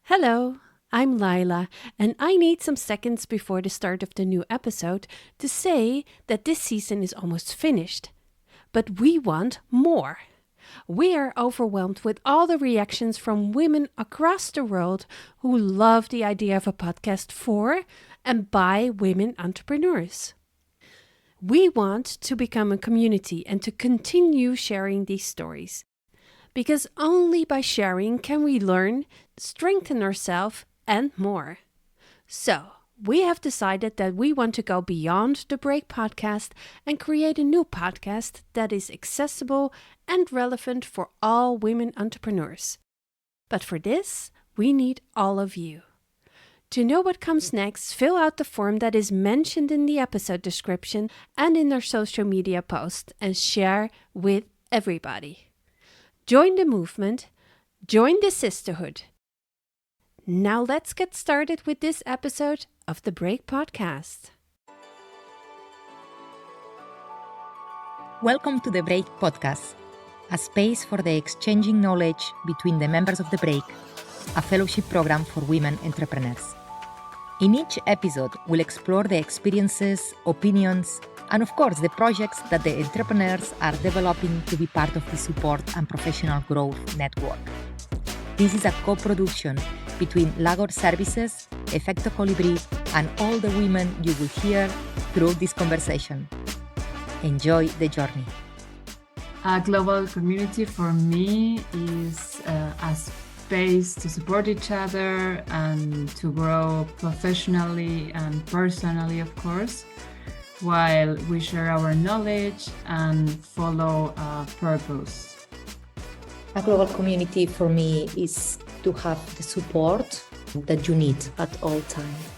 Hello, I'm Lila, and I need some seconds before the start of the new episode to say that this season is almost finished. But we want more. We are overwhelmed with all the reactions from women across the world who love the idea of a podcast for and by women entrepreneurs. We want to become a community and to continue sharing these stories. Because only by sharing can we learn, strengthen ourselves, and more. So, we have decided that we want to go beyond the Break podcast and create a new podcast that is accessible and relevant for all women entrepreneurs. But for this, we need all of you. To know what comes next, fill out the form that is mentioned in the episode description and in our social media post and share with everybody. Join the movement, join the sisterhood. Now let's get started with this episode of the Break Podcast. Welcome to the Break Podcast, a space for the exchanging knowledge between the members of the Break, a fellowship program for women entrepreneurs. In each episode, we'll explore the experiences, opinions, and of course, the projects that the entrepreneurs are developing to be part of the support and professional growth network. This is a co-production between Lagor Services, Efecto Colibri, and all the women you will hear through this conversation. Enjoy the journey. A global community for me is a space to support each other and to grow professionally and personally, of course, while we share our knowledge and follow a purpose. A global community for me is to have the support that you need at all times.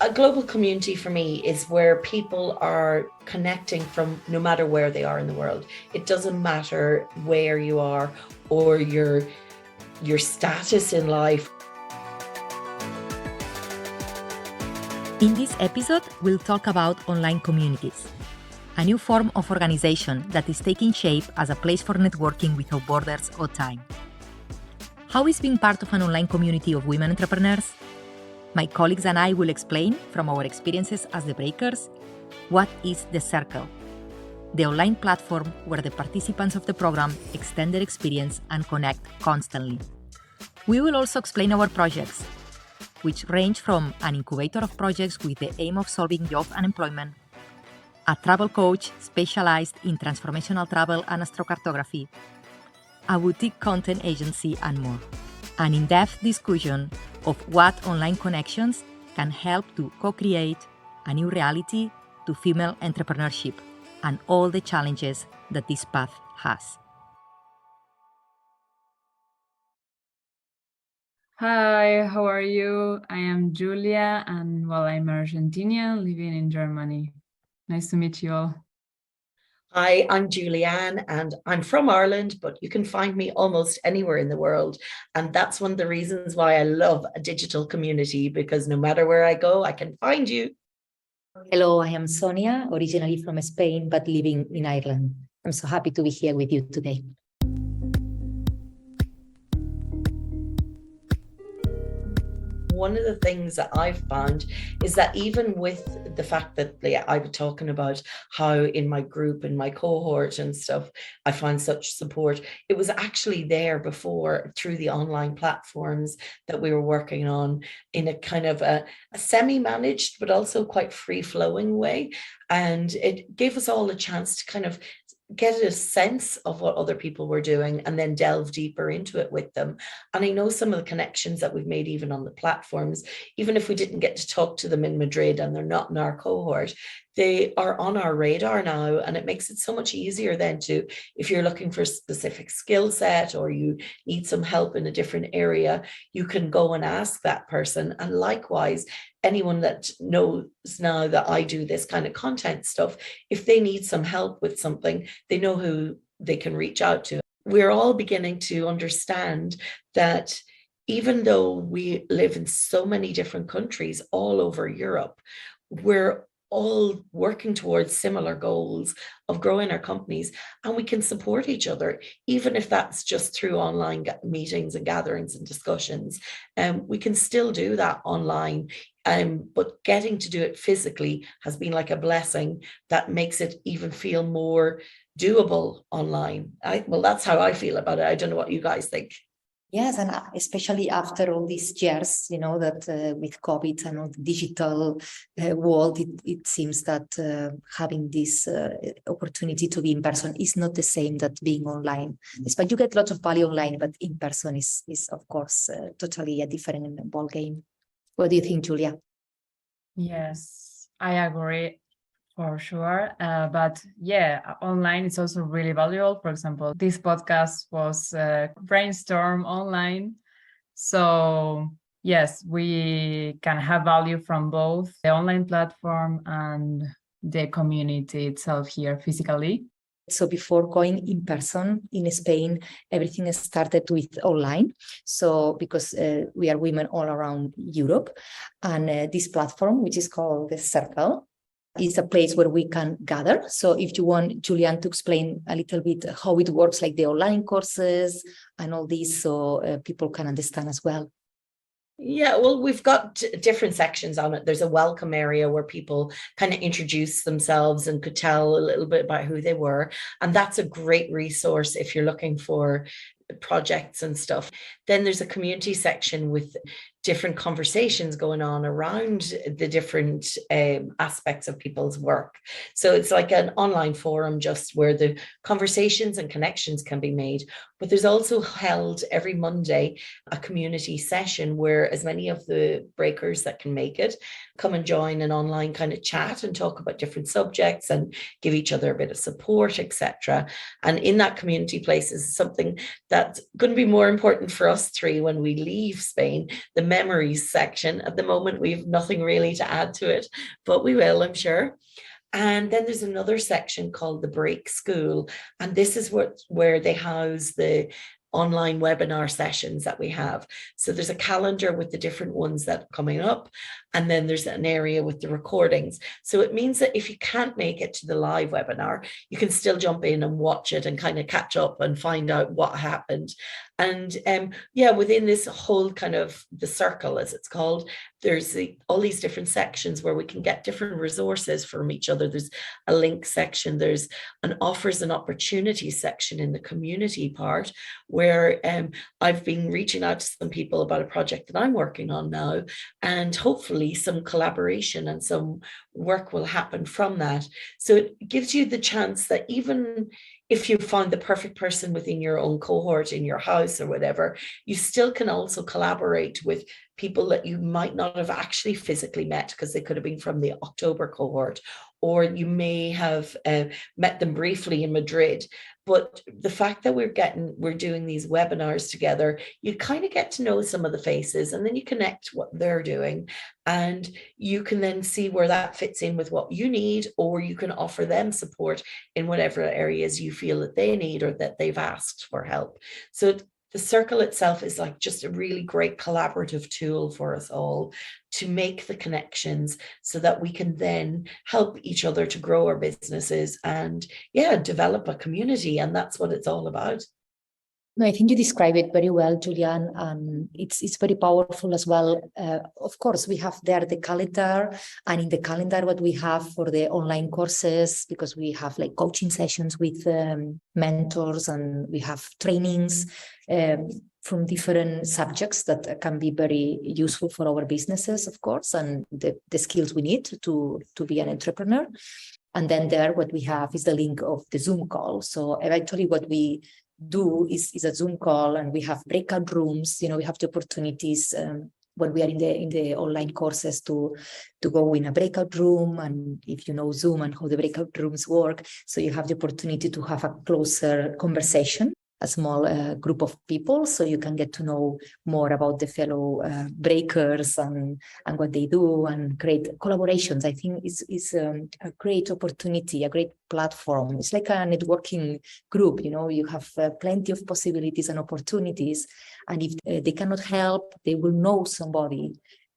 A global community for me is where people are connecting from no matter where they are in the world. It doesn't matter where you are or your status in life. In this episode, we'll talk about online communities, a new form of organization that is taking shape as a place for networking without borders or time. How is being part of an online community of women entrepreneurs? My colleagues and I will explain from our experiences as the Breakers what is the Circle, the online platform where the participants of the program extend their experience and connect constantly. We will also explain our projects, which range from an incubator of projects with the aim of solving job unemployment, a travel coach specialized in transformational travel and astrocartography, a boutique content agency, and more. An in-depth discussion of what online connections can help to co-create a new reality to female entrepreneurship and all the challenges that this path has. Hi, how are you? I am Julia, and I'm Argentinian living in Germany. Nice to meet you all. Hi, I'm Julianne and I'm from Ireland, but you can find me almost anywhere in the world. And that's one of the reasons why I love a digital community, because no matter where I go, I can find you. Hello, I am Sonia, originally from Spain, but living in Ireland. I'm so happy to be here with you today. One of the things that I've found is that even with the fact that I was talking about how in my group, in my cohort and stuff, I find such support, it was actually there before through the online platforms that we were working on in a kind of a semi-managed, but also quite free-flowing way. And it gave us all a chance to kind of get a sense of what other people were doing and then delve deeper into it with them. And I know some of the connections that we've made even on the platforms, even if we didn't get to talk to them in Madrid and they're not in our cohort, they are on our radar now. And it makes it so much easier then to, if you're looking for a specific skill set or you need some help in a different area, you can go and ask that person. And likewise, anyone that knows now that I do this kind of content stuff, if they need some help with something, they know who they can reach out to. We're all beginning to understand that even though we live in so many different countries all over Europe, we're all working towards similar goals of growing our companies, and we can support each other, even if that's just through online meetings and gatherings and discussions. We can still do that online, but getting to do it physically has been like a blessing that makes it even feel more doable online. Well, that's how I feel about it. I don't know what you guys think. Yes, and especially after all these years, that with COVID and all the digital world, it seems that having this opportunity to be in person is not the same that being online. But you get lots of value online, but in person is of course totally a different ball game. What do you think, Julia? Yes, I agree. For sure. But yeah, online is also really valuable. For example, this podcast was brainstorm online. So yes, we can have value from both the online platform and the community itself here physically. So before going in person in Spain, everything started with online. So because we are women all around Europe, and this platform, which is called the Circle, is a place where we can gather. So if you want, Julian, to explain a little bit how it works, like the online courses and all this, so people can understand as well. Yeah, well, we've got different sections on it. There's a welcome area where people kind of introduce themselves and could tell a little bit about who they were. And that's a great resource if you're looking for projects and stuff. Then there's a community section with different conversations going on around the different aspects of people's work. So it's like an online forum just where the conversations and connections can be made. But there's also held every Monday a community session where as many of the breakers that can make it come and join an online kind of chat and talk about different subjects and give each other a bit of support, etc. And in that community place is something that's going to be more important for us three when we leave Spain, the memories section. At the moment, we have nothing really to add to it, but we will, I'm sure. And then there's another section called the Break School. And this is where they house the online webinar sessions that we have. So there's a calendar with the different ones that are coming up. And then there's an area with the recordings. So it means that if you can't make it to the live webinar, you can still jump in and watch it and kind of catch up and find out what happened. And within this whole kind of the circle, as it's called, there's all these different sections where we can get different resources from each other. There's a link section, there's an offers and opportunities section in the community part, where I've been reaching out to some people about a project that I'm working on now, and hopefully some collaboration and some work will happen from that. So it gives you the chance that even if you find the perfect person within your own cohort in your house or whatever, you still can also collaborate with people that you might not have actually physically met because they could have been from the October cohort, or you may have met them briefly in Madrid. But the fact that we're doing these webinars together, you kind of get to know some of the faces, and then you connect what they're doing, and you can then see where that fits in with what you need, or you can offer them support in whatever areas you feel that they need or that they've asked for help. So the circle itself is like just a really great collaborative tool for us all to make the connections so that we can then help each other to grow our businesses and develop a community. And that's what it's all about. No, I think you describe it very well, Julian, and it's very powerful as well. Of course, we have there the calendar, and in the calendar, what we have for the online courses, because we have like coaching sessions with mentors, and we have trainings from different subjects that can be very useful for our businesses, of course, and the skills we need to be an entrepreneur. And then there, what we have is the link of the Zoom call. So eventually what we do is a Zoom call, and we have breakout rooms. We have the opportunities when we are in the online courses to go in a breakout room, and if you know Zoom and how the breakout rooms work, so you have the opportunity to have a closer conversation, a small group of people, so you can get to know more about the fellow breakers and what they do, and create collaborations. I think is a great opportunity, a great platform. It's like a networking group. You have plenty of possibilities and opportunities, and if they cannot help, they will know somebody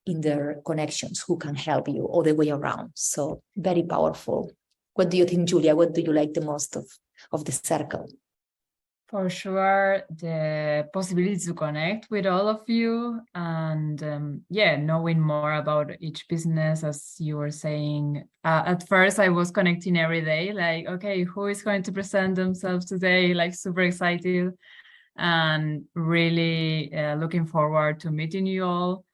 in their connections who can help you all the way around. So very powerful. What do you think, Julia? What do you like the most of the circle? For sure, the possibility to connect with all of you and knowing more about each business, as you were saying. At first, I was connecting every day, like, okay, who is going to present themselves today? Like super excited and really looking forward to meeting you all.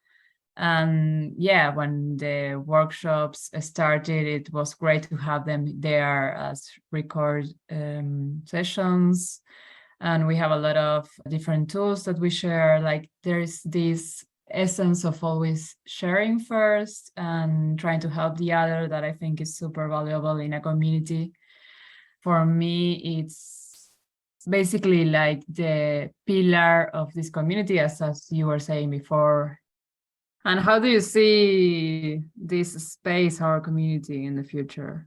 And when the workshops started, it was great to have them there as record sessions. And we have a lot of different tools that we share. Like there's this essence of always sharing first and trying to help the other that I think is super valuable in a community. For me, it's basically like the pillar of this community, as you were saying before. And how do you see this space, our community, in the future?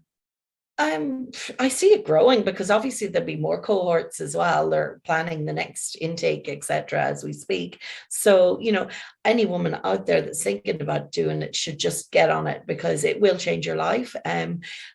I see it growing because obviously there'll be more cohorts as well. They're planning the next intake, etc., as we speak. So, any woman out there that's thinking about doing it should just get on it because it will change your life.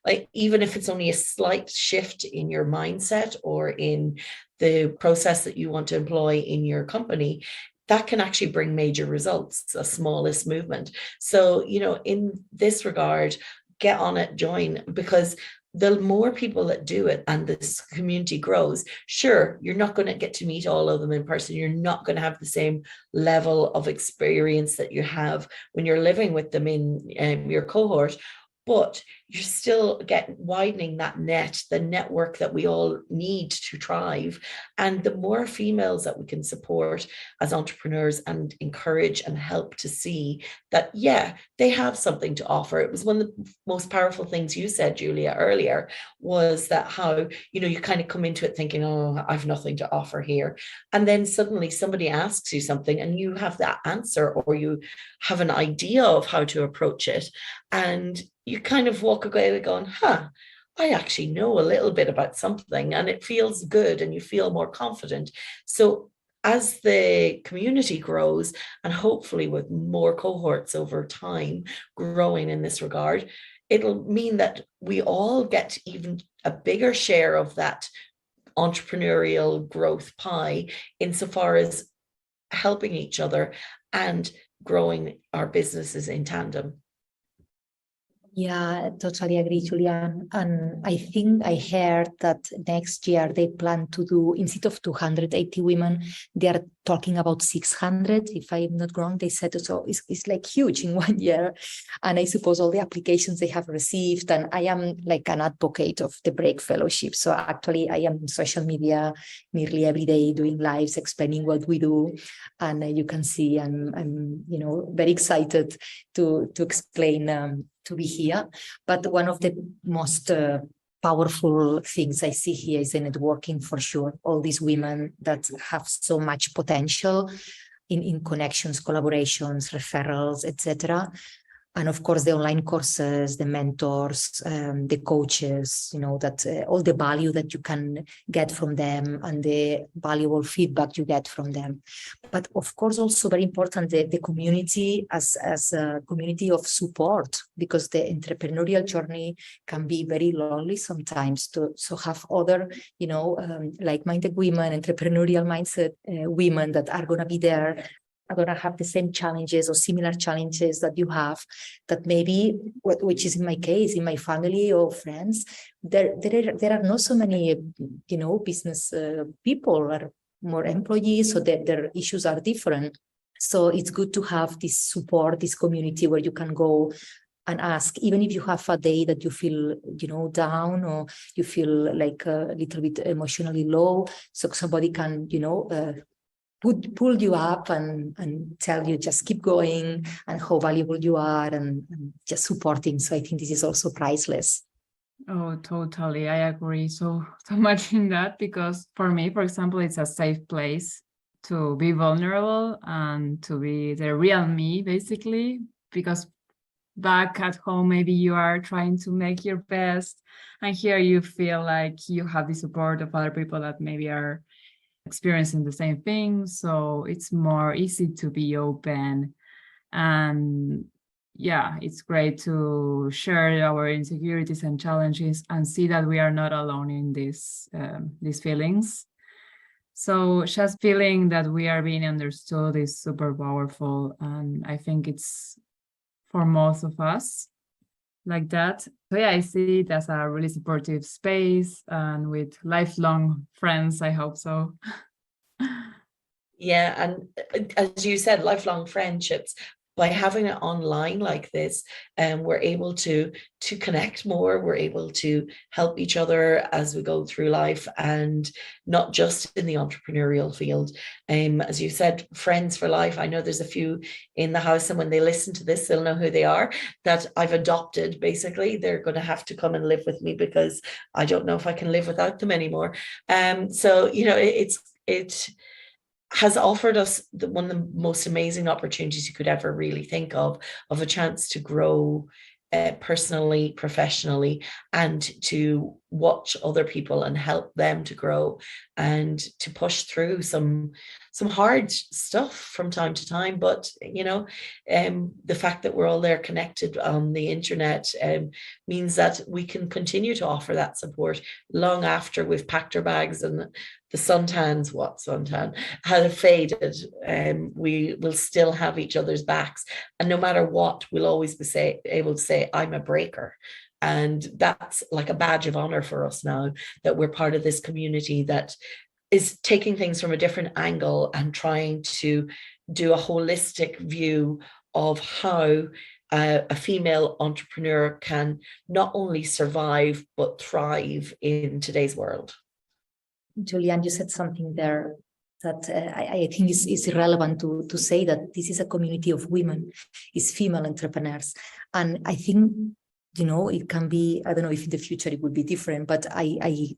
Like even if it's only a slight shift in your mindset or in the process that you want to employ in your company, that can actually bring major results, the smallest movement. So, in this regard, get on it, join, because the more people that do it and this community grows, sure, you're not going to get to meet all of them in person. You're not going to have the same level of experience that you have when you're living with them in your cohort, but you're still widening that net, the network that we all need to thrive. And the more females that we can support as entrepreneurs and encourage and help to see that, they have something to offer. It was one of the most powerful things you said, Julia, earlier, was that how, you kind of come into it thinking, oh, I've nothing to offer here. And then suddenly somebody asks you something and you have that answer, or you have an idea of how to approach it. And you kind of walk away going, I actually know a little bit about something, and it feels good and you feel more confident. So as the community grows, and hopefully with more cohorts over time growing in this regard, it'll mean that we all get even a bigger share of that entrepreneurial growth pie insofar as helping each other and growing our businesses in tandem. Yeah, totally agree, Julian. And I think I heard that next year they plan to do, instead of 280 women, they are talking about 600, if I'm not wrong. They said so. It's like huge in 1 year. And I suppose all the applications they have received. And I am like an advocate of the Break Fellowship. So actually I am in social media nearly every day doing lives explaining what we do. And you can see I'm very excited to explain to be here. But one of the most powerful things I see here is the networking, for sure. All these women that have so much potential in connections, collaborations, referrals, etc. And of course, the online courses, the mentors, the coaches, that all the value that you can get from them and the valuable feedback you get from them. But of course, also very important, the community as a community of support, because the entrepreneurial journey can be very lonely sometimes. So have other, like-minded women, entrepreneurial mindset women that are going to be there, are going to have the same challenges or similar challenges that you have, that maybe, which is in my case, in my family or friends, there are not so many, business people or more employees, so that their issues are different. So it's good to have this support, this community where you can go and ask, even if you have a day that you feel, down, or you feel like a little bit emotionally low, so somebody can, pull you up and tell you just keep going and how valuable you are, and just supporting. So I think this is also priceless. Oh, totally. I agree so much in that, because for me, for example, it's a safe place to be vulnerable and to be the real me, basically, because back at home, maybe you are trying to make your best, and here you feel like you have the support of other people that maybe are experiencing the same thing. So it's more easy to be open And yeah, it's great to share our insecurities and challenges and see that we are not alone in these feelings. So just feeling that we are being understood is super powerful, and I think it's for most of us like that. So yeah, I see it as a really supportive space, and with lifelong friends, I hope so. Yeah, and as you said, lifelong friendships. By having it online like this, we're able to connect more. We're able to help each other as we go through life, and not just in the entrepreneurial field. As you said, friends for life. I know there's a few in the house, and when they listen to this, they'll know who they are. That I've adopted. Basically, they're going to have to come and live with me because I don't know if I can live without them anymore. So it has offered us one of the most amazing opportunities you could ever really think of a chance to grow personally, professionally, and to watch other people and help them to grow and to push through some hard stuff from time to time. But the fact that we're all there connected on the internet means that we can continue to offer that support long after we've packed our bags and the suntan had faded. We will still have each other's backs, and no matter what, we'll always be able to say, I'm a breaker. And that's like a badge of honor for us now, that we're part of this community that is taking things from a different angle and trying to do a holistic view of how a female entrepreneur can not only survive but thrive in today's world. Julian, you said something there that I think is relevant to say, that this is a community of women, is female entrepreneurs. And I think, it can be, I don't know if in the future it would be different, but I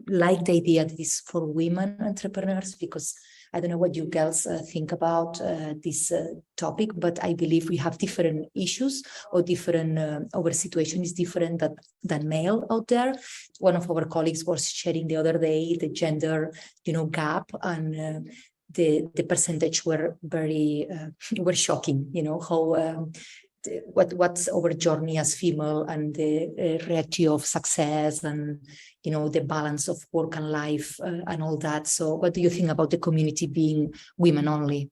like the idea that it's for women entrepreneurs, because I don't know what you girls think about this topic, but I believe we have different issues, or different, our situation is different than male out there. One of our colleagues was sharing the other day the gender, gap, and the percentage were very were shocking. How what's our journey as female, and the ratio of success, and the balance of work and life, and all that. So what do you think about the community being women only?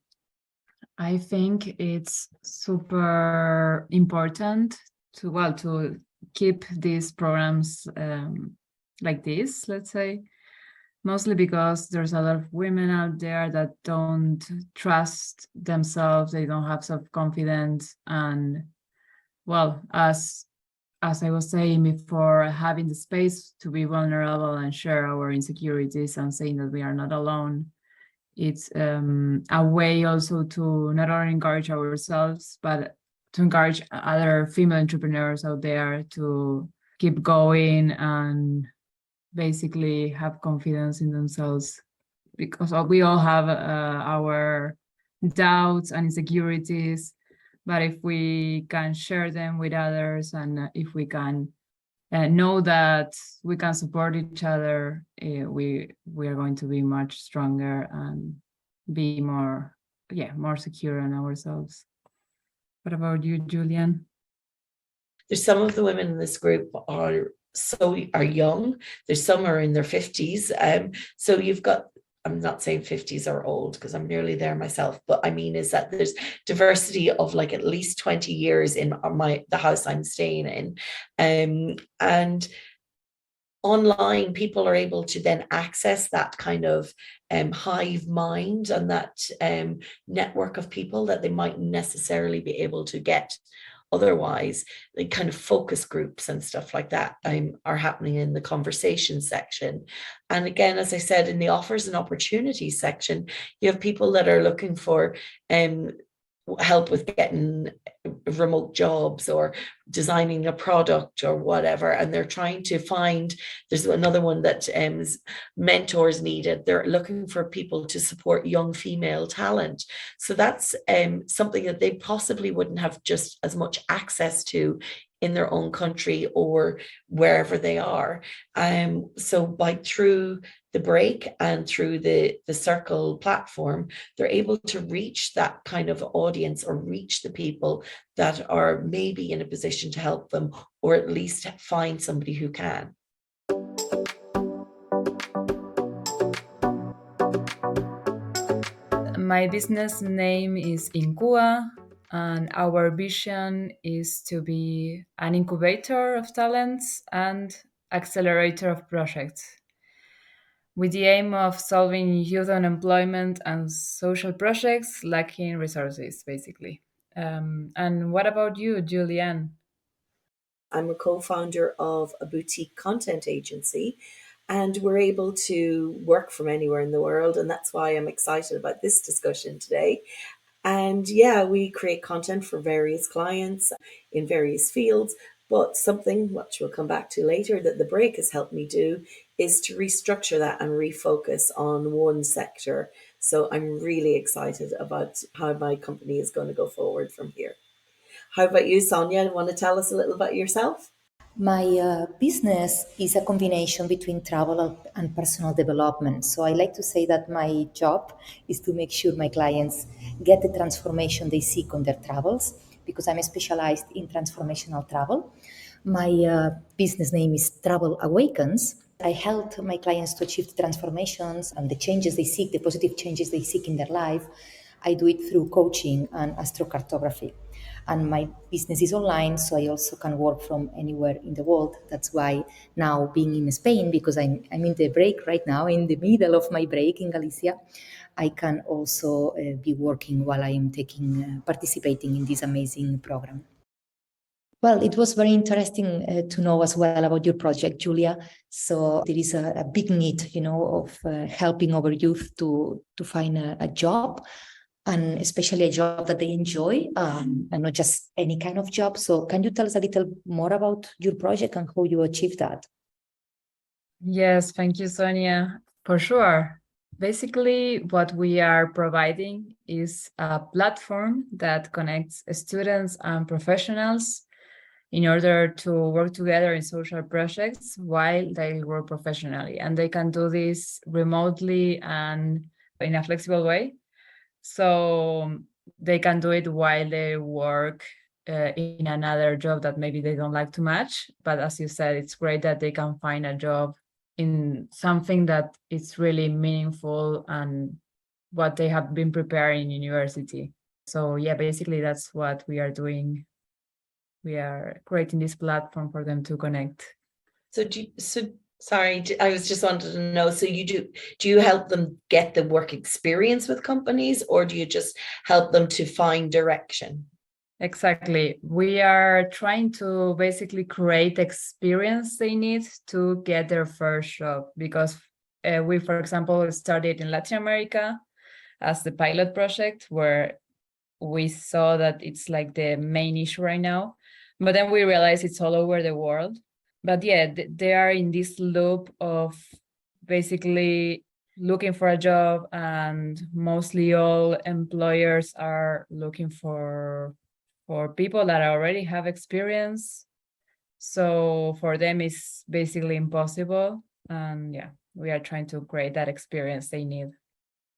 I think it's super important to keep these programs like this, let's say, mostly because there's a lot of women out there that don't trust themselves, they don't have self-confidence, and as I was saying before, having the space to be vulnerable and share our insecurities and saying that we are not alone, it's a way also to not only encourage ourselves, but to encourage other female entrepreneurs out there to keep going and basically have confidence in themselves, because we all have our doubts and insecurities. But if we can share them with others, and if we can know that we can support each other, we are going to be much stronger and be more secure in ourselves. What about you, Julian? There's some of the women in this group are young. There's some are in their 50s. So you've got, I'm not saying 50s are old because I'm nearly there myself, but I mean is that there's diversity of like at least 20 years in the house I'm staying in. And online, people are able to then access that kind of hive mind and that network of people that they mightn't necessarily be able to get otherwise. The kind of focus groups and stuff like that are happening in the conversation section. And again, as I said, in the offers and opportunities section, you have people that are looking for help with getting remote jobs or designing a product or whatever, and they're trying to find, there's another one that is mentors needed. They're looking for people to support young female talent. So that's something that they possibly wouldn't have just as much access to in their own country or wherever they are. So through the Break and through the Circle platform, they're able to reach that kind of audience or reach the people that are maybe in a position to help them, or at least find somebody who can. My business name is InkuA, and our vision is to be an incubator of talents and accelerator of projects, with the aim of solving youth unemployment and social projects lacking resources, basically. And what about you, Julianne? I'm a co-founder of a boutique content agency, and we're able to work from anywhere in the world. And that's why I'm excited about this discussion today. And yeah, we create content for various clients in various fields. But something which we'll come back to later that the Break has helped me do is to restructure that and refocus on one sector. So I'm really excited about how my company is going to go forward from here. How about you, Sonia? Want to tell us a little about yourself? My business is a combination between travel and personal development. So I like to say that my job is to make sure my clients get the transformation they seek on their travels, because I'm specialized in transformational travel. My business name is Travel Awakens. I help my clients to achieve the transformations and the changes they seek, the positive changes they seek in their life. I do it through coaching and astrocartography. And my business is online, so I also can work from anywhere in the world. That's why now, being in Spain, because I'm in the break right now, in the middle of my break in Galicia, I can also be working while I am participating in this amazing program. Well, it was very interesting to know as well about your project, Julia. So there is a big need, of helping our youth to find a job, and especially a job that they enjoy, and not just any kind of job. So can you tell us a little more about your project and how you achieved that? Yes, thank you, Sonia. For sure. Basically, what we are providing is a platform that connects students and professionals in order to work together in social projects while they work professionally. And they can do this remotely and in a flexible way. So they can do it while they work in another job that maybe they don't like too much. But as you said, it's great that they can find a job in something that is really meaningful and what they have been preparing in university. So yeah, basically that's what we are doing. We are creating this platform for them to connect. Sorry, I was just wanted to know, so do you help them get the work experience with companies, or do you just help them to find direction? Exactly. We are trying to basically create the experience they need to get their first job, because we, for example, started in Latin America as the pilot project, where we saw that it's like the main issue right now. But then we realized it's all over the world. But yeah, they are in this loop of basically looking for a job, and mostly all employers are looking for people that already have experience. So for them, it's basically impossible. And yeah, we are trying to create that experience they need.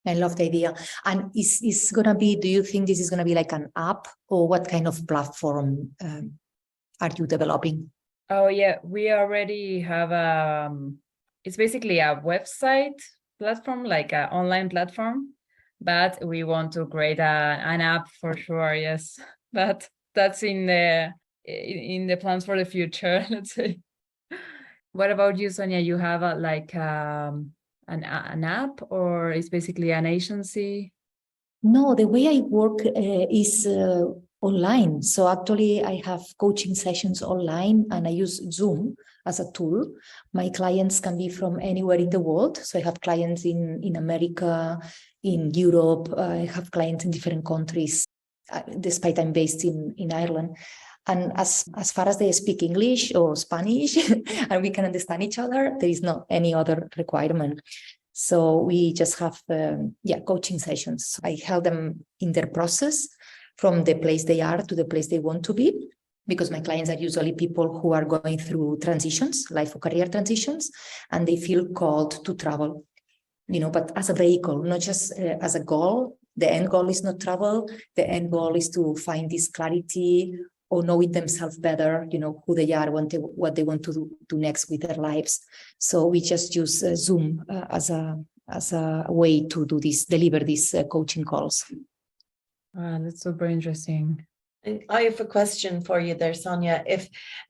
I love the idea. And is going to be, do you think this is going to be like an app, or what kind of platform are you developing? Oh yeah, we already have it's basically a website platform, like an online platform, but we want to create an app for sure, yes. But that's in the plans for the future, let's say. What about you, Sonia? You have an app, or it's basically an agency? No, the way I work is online. So actually, I have coaching sessions online, and I use Zoom as a tool. My clients can be from anywhere in the world. So I have clients in America, in Europe. I have clients in different countries, despite I'm based in Ireland. And as far as they speak English or Spanish and we can understand each other, there is not any other requirement. So we just have coaching sessions. I help them in their process from the place they are to the place they want to be. because my clients are usually people who are going through transitions, life or career transitions, and they feel called to travel, but as a vehicle, not just as a goal. The end goal is not travel. The end goal is to find this clarity or knowing themselves better, who they are, what they want to do next with their lives. So we just use Zoom as a way to deliver these coaching calls. That's super interesting. I have a question for you there, Sonia.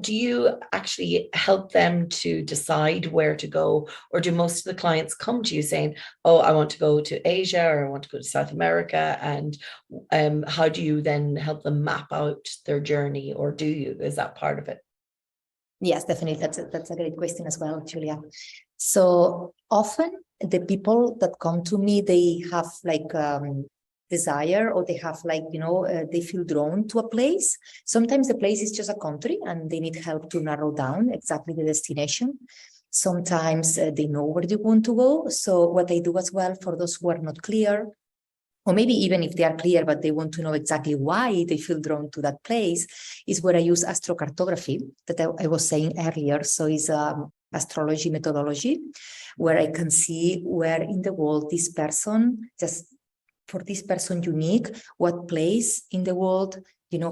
Do you actually help them to decide where to go, or do most of the clients come to you saying, oh, I want to go to Asia, or I want to go to South America? And how do you then help them map out their journey, or do you? Is that part of it? Yes, definitely. That's a great question as well, Julia. So often the people that come to me, they have desire, or they have they feel drawn to a place. Sometimes the place is just a country and they need help to narrow down exactly the destination. Sometimes they know where they want to go. So what I do as well for those who are not clear, or maybe even if they are clear but they want to know exactly why they feel drawn to that place, is where I use astrocartography that I was saying earlier. So it's astrology methodology where I can see where in the world this person, just for this person unique, what place in the world,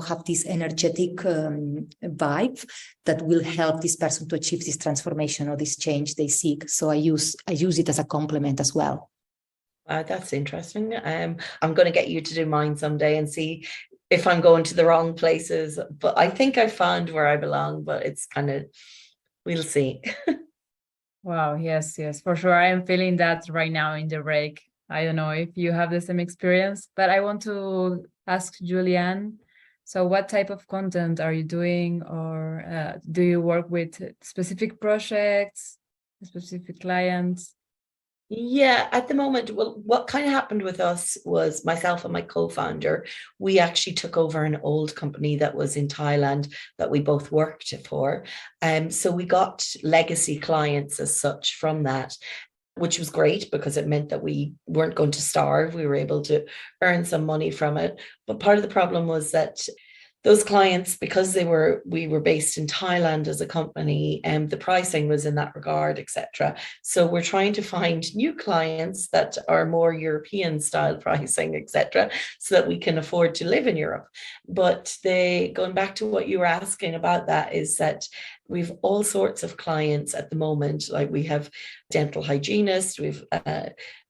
have this energetic vibe that will help this person to achieve this transformation or this change they seek. So I use it as a complement as well. That's interesting. I'm going to get you to do mine someday and see if I'm going to the wrong places. But I think I found where I belong, but it's we'll see. Wow, yes, for sure. I am feeling that right now in the break. I don't know if you have the same experience, but I want to ask Julianne, so what type of content are you doing, or do you work with specific projects, specific clients? Yeah, at the moment, well, what kind of happened with us was myself and my co-founder, we actually took over an old company that was in Thailand that we both worked for. So we got legacy clients as such from that, which was great because it meant that we weren't going to starve. We were able to earn some money from it. But part of the problem was that those clients, because we were based in Thailand as a company, and the pricing was in that regard, etc. So we're trying to find new clients that are more European style pricing, etc., so that we can afford to live in Europe. But going back to what you were asking about, that is that we've all sorts of clients at the moment. Like we have dental hygienists, we've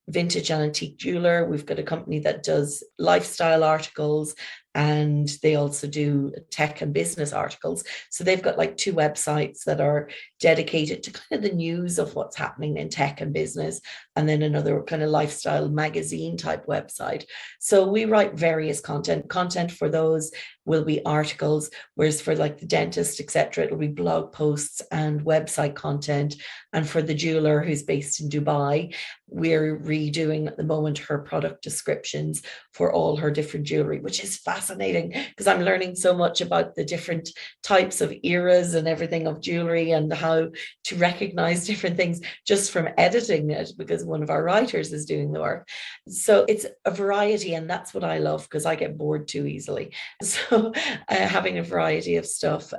vintage and antique jeweler. We've got a company that does lifestyle articles, and they also do tech and business articles. So they've got like 2 websites that are dedicated to kind of the news of what's happening in tech and business, and then another kind of lifestyle magazine type website. So we write various content for those will be articles, whereas for like the dentist, etc., it'll be blog posts and website content. And for the jeweler who's based in Dubai, we're redoing at the moment her product descriptions for all her different jewelry, which is fascinating because I'm learning so much about the different types of eras and everything of jewelry and how to recognize different things just from editing it, because one of our writers is doing the work. So it's a variety, and that's what I love because I get bored too easily. So having a variety of stuff.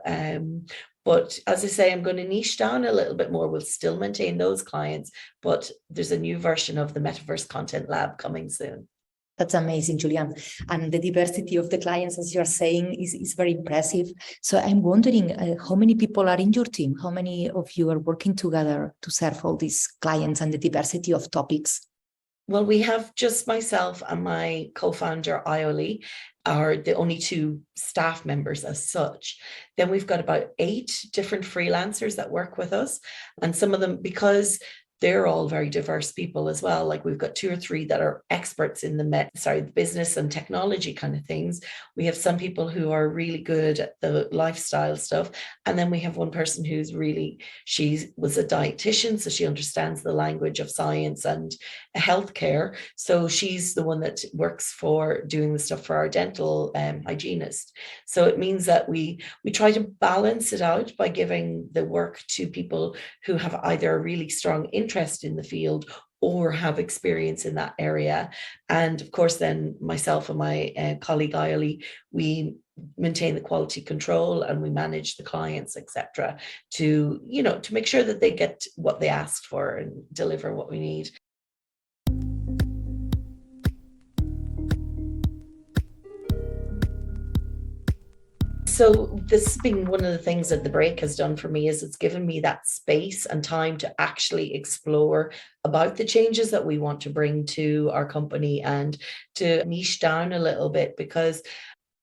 But as I say, I'm going to niche down a little bit more. We'll still maintain those clients, but there's a new version of the Metaverse Content Lab coming soon. That's amazing, Julian. And the diversity of the clients, as you're saying, is very impressive. So I'm wondering how many people are in your team? How many of you are working together to serve all these clients and the diversity of topics? Well, we have just myself and my co-founder, Ioli, are the only 2 staff members as such. Then we've got about 8 different freelancers that work with us. And some of them, because they're all very diverse people as well. Like we've got 2 or 3 that are experts in the business and technology kind of things. We have some people who are really good at the lifestyle stuff. And then we have one person she was a dietitian, so she understands the language of science and healthcare. So she's the one that works for doing the stuff for our dental hygienist. So it means that we try to balance it out by giving the work to people who have either a really strong interest in the field or have experience in that area. And of course, then myself and my colleague Ioli, we maintain the quality control and we manage the clients, etc., to, to make sure that they get what they asked for and deliver what we need. So this has been one of the things that the break has done for me, is it's given me that space and time to actually explore about the changes that we want to bring to our company and to niche down a little bit, because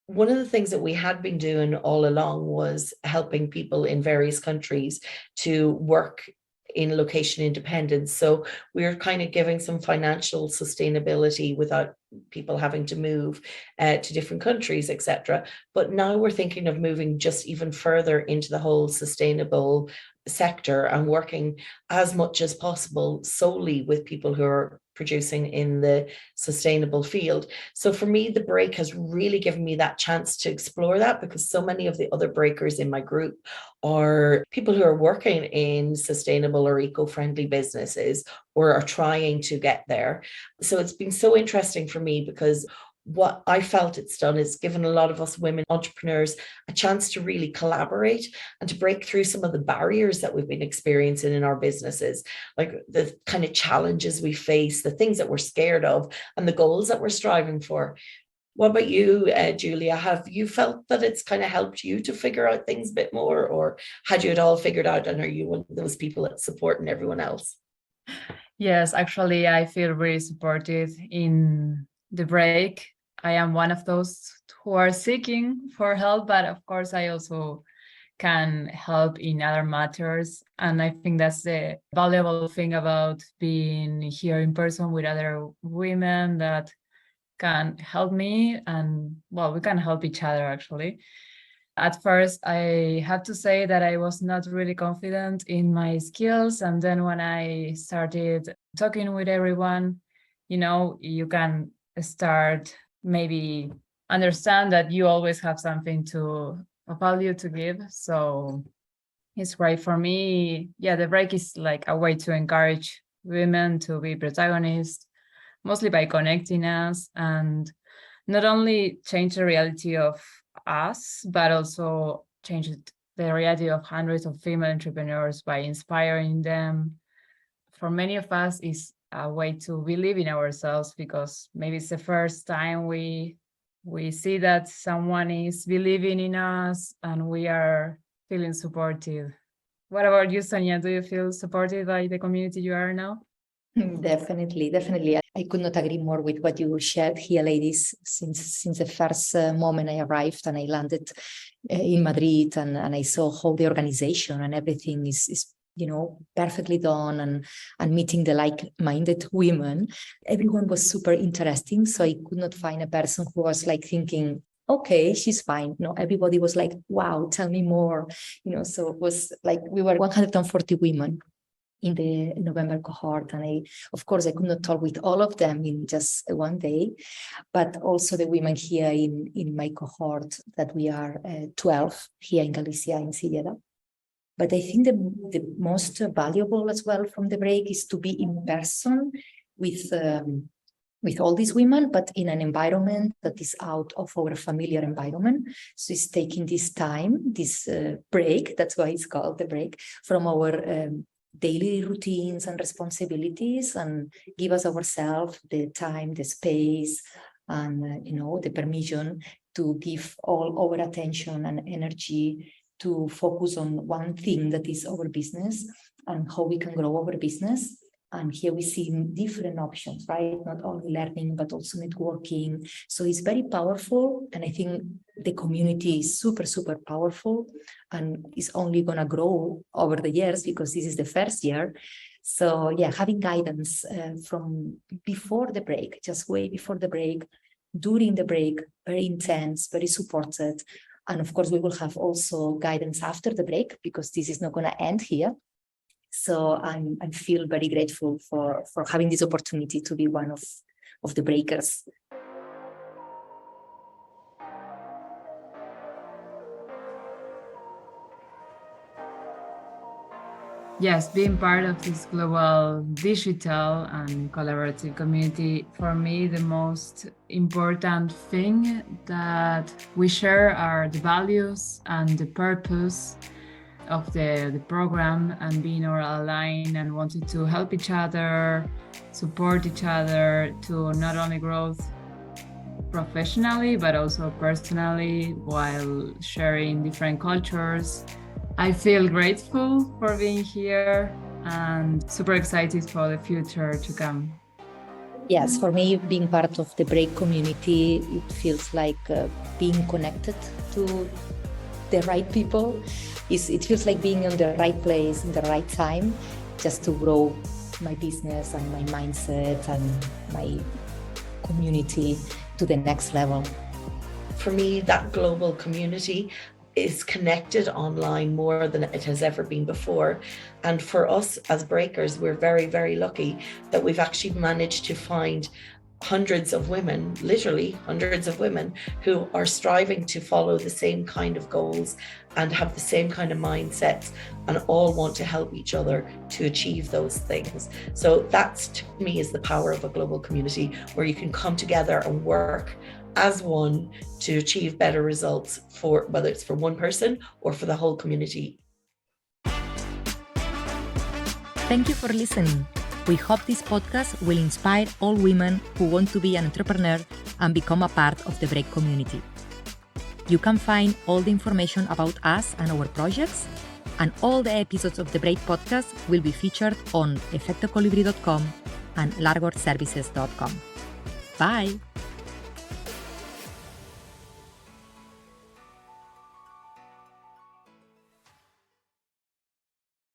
one of the things that we had been doing all along was helping people in various countries to work in location independence. So we're kind of giving some financial sustainability without people having to move to different countries, etc. But now we're thinking of moving just even further into the whole sustainable sector and working as much as possible solely with people who are producing in the sustainable field. So for me, the break has really given me that chance to explore that, because so many of the other breakers in my group are people who are working in sustainable or eco-friendly businesses or are trying to get there. So it's been so interesting for me, because what I felt it's done is given a lot of us women entrepreneurs a chance to really collaborate and to break through some of the barriers that we've been experiencing in our businesses, like the kind of challenges we face, the things that we're scared of, and the goals that we're striving for. What about you, Julia? Have you felt that it's kind of helped you to figure out things a bit more, or had you it all figured out, and are you one of those people that's supporting everyone else? Yes, actually, I feel really supported in the break. I am one of those who are seeking for help, but of course, I also can help in other matters. And I think that's the valuable thing about being here in person with other women that can help me. And well, we can help each other actually. At first, I have to say that I was not really confident in my skills. And then when I started talking with everyone, you can start maybe understand that you always have something of value to give. So it's great for me. Yeah, the break is like a way to encourage women to be protagonists, mostly by connecting us and not only change the reality of us, but also change the reality of hundreds of female entrepreneurs by inspiring them. For many of us, it's a way to believe in ourselves, because maybe it's the first time we see that someone is believing in us and we are feeling supported. What about you, Sonia? Do you feel supported by the community you are now? Definitely, definitely. I could not agree more with what you shared here, ladies. Since the first moment I arrived and I landed in Madrid, and I saw how the organization and everything is perfectly done, and meeting the like-minded women, everyone was super interesting. So I could not find a person who was like thinking, okay, she's fine. No, everybody was like, wow, tell me more. So it was like we were 140 women in the November cohort. And of course, I could not talk with all of them in just one day, but also the women here in my cohort, that we are 12 here in Galicia, in Silleda. But I think the most valuable as well from the break is to be in person with all these women, but in an environment that is out of our familiar environment. So it's taking this time, this break, that's why it's called the break, from our daily routines and responsibilities, and give us ourselves the time, the space, and the permission to give all our attention and energy to focus on one thing, that is our business and how we can grow our business. And here we see different options, right? Not only learning, but also networking. So it's very powerful. And I think the community is super, super powerful, and is only going to grow over the years, because this is the first year. So yeah, having guidance from before the break, just way before the break, during the break, very intense, very supported. And of course, we will have also guidance after the break, because this is not going to end here. So I feel very grateful for having this opportunity to be one of the breakers. Yes, being part of this global digital and collaborative community, for me, the most important thing that we share are the values and the purpose of the program, and being all aligned and wanted to help each other, support each other to not only grow professionally, but also personally while sharing different cultures. I feel grateful for being here and super excited for the future to come. Yes, for me, being part of the Break community, it feels like being connected to the right people. It feels like being in the right place in the right time, just to grow my business and my mindset and my community to the next level. For me, that global community is connected online more than it has ever been before. And for us as breakers, we're very, very lucky that we've actually managed to find hundreds of women, literally hundreds of women, who are striving to follow the same kind of goals and have the same kind of mindsets, and all want to help each other to achieve those things. So that's, to me, is the power of a global community, where you can come together and work as one to achieve better results, for whether it's for one person or for the whole community. Thank you for listening. We hope this podcast will inspire all women who want to be an entrepreneur and become a part of the Break community. You can find all the information about us and our projects, and all the episodes of the Break podcast will be featured on efectocolibri.com and largorservices.com. Bye!